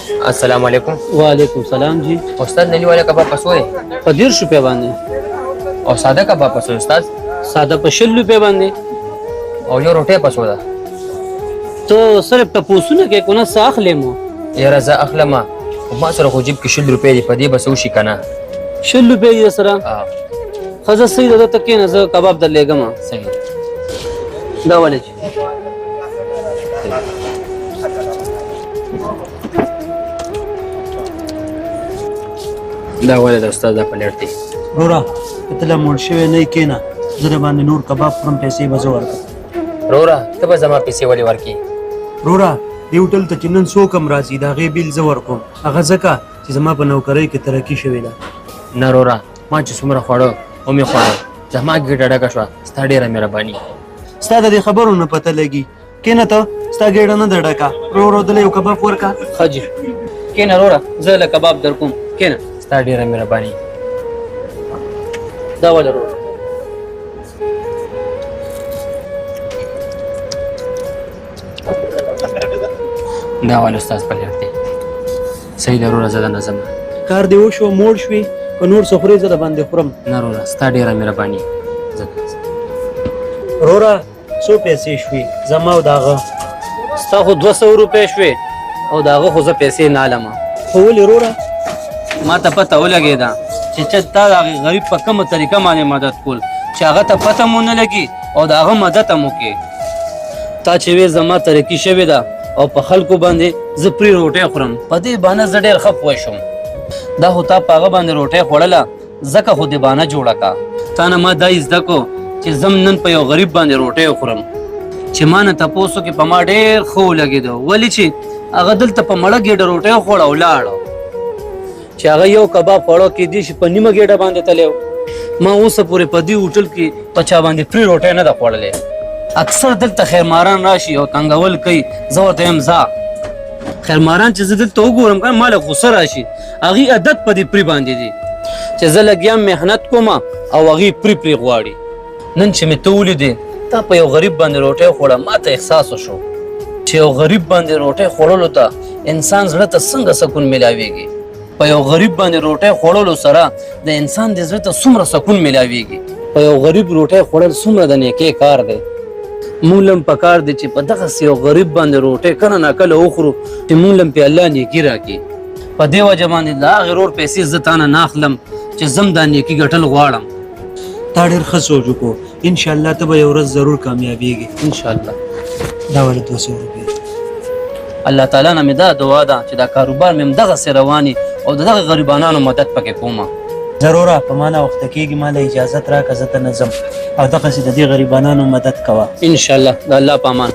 السلام علیکم. وعلیکم سلام جی. استاد نلی والا کباب پسو دی؟ په 10 روپے باندې. او ساده کباب پسو استاد؟ ساده په 20 روپے باندې. او یو روټه پسو ده؟ ته صرف تاسو کې کو نه ساخ لیمو. یاره زه اخلم ما سره خو جیب کې 20 روپے دی، په دې بس وشي کنه. 20 روپے یې سره؟ خزه سید ده تکې نه زه کباب در لګم. صحیح. دا ولې دا ولې د استاد د پلیټ دی؟ رورا ته لا مړ شوی نه کېنه، زه در باندې نور کباب خورم، پیسې به زه ورکړم. رورا ته به زما پیسې ولې ورکړې؟ رورا دې هوټل ته چې نن څوک هم راځي د هغې بیل زه ورکوم، هغه ځکه چې زما په نوکرۍ کې ترقي شوې ده. نه رورا ما چې څومره خوړه ومې خوړه، زما ګېډه ډکه شوه، ستا ډېره مهرباني. ستا د دې خبرو نه پته لګي. کېنه ته ستا ګېډه نه ده ډکه، ورو دله یو کباب ورکړه. ښه جي کېنه رورا زه له کباب در کوم. کېنه ستا ډېره مهرباني. دا ولې رورا دا ولې استاد پلیټ دی؟ صحیح ده رورا زه د نظم کار دې وشو موړ شوې که نور څه خورې زه د باندې خورم. نه رورا ستا ډېره مهرباني. رورا څو پیسې شوې زما او د هغه؟ ستا خو 200 روپے شوې او د هغه خو زه پیسې نه علم. خو ولې رورا؟ ما ته پته ولګېده چې تا د هغې غریب په کومه طریقه باندې مدد کول چې هغه ته پته مو نه لګي او د هغه مدد هم وکړې. تا چې وې زما ترقي شوې ده او په خلکو باندې زه پرې روټۍ خورم، په دې بانه زه ډېر ښه پوه شوم. دا خو تا په هغه باندې روټۍ خوړله ځکه خو دې بانه جوړه کا. تا نه ما دا زده کو چې زم نن په یو غریب باندې روټۍ وخورم چې ما نه تپوس وکړي، په ما ډېر ښه ولګېده. ولې چې هغه دلته په مړه ګېډه روټۍ وخوړه او لاړه، چې هغه یو کباب خوړو کېدای شي په نیمه ګېډه باندې تللی. ما اوسه پورې په دې هوټل کې په چا باندې فری روټۍ نه ده خوړلې. اکثر دلته خیرماران راشي او تنګول کوي، زه ورته یم ځه. خیرماران چې زه دلته وګورم که ما له غوسه راشي، هغې عادت په دې پرې باندې دی چې زه لګیا محنت کوم او هغې پرې غواړي. نن چې مې ته ولیدې تا په یو غریب باندې روټۍ خوړه، ما ته احساس وشو چې یو غریب باندې روټۍ خوړلو ته انسان زړه ته څنګه سکون میلاویږي. په یو غریب باندې روټۍ خوړلو سره د انسان د زړه ته څومره سکون میلاویږي. په یو غریب روټۍ خوړل څومره د نیکۍ کار دی. مونږ لم پکار دی چې په دغسې یو غریب باندې روټۍ کله ناکله وخورو چې مونږ لم پې الله نیکي راکړي. په دې وجه باندې د هغې رور پیسې زه تا نه نه اخلم چې زم دا نیکي ګټل غواړم. تا ډېر ښه سوچ وکړو، انشاءالله ته به یو ورځ ضرور کامیابېږي. انشاءالله. دا ولې 200 روپۍ؟ الله تعالی نه مې دا دعا ده چې دا کاروبار مې همدغسې رواني او د دغه غریبانانو مدد پکې کومه. ضروره په ما نه وخته کېږي، ما له اجازت راکړه زه ته نه ځم او دغسې د دې غریبانانو مدد کوه. انشاءالله د الله په امان.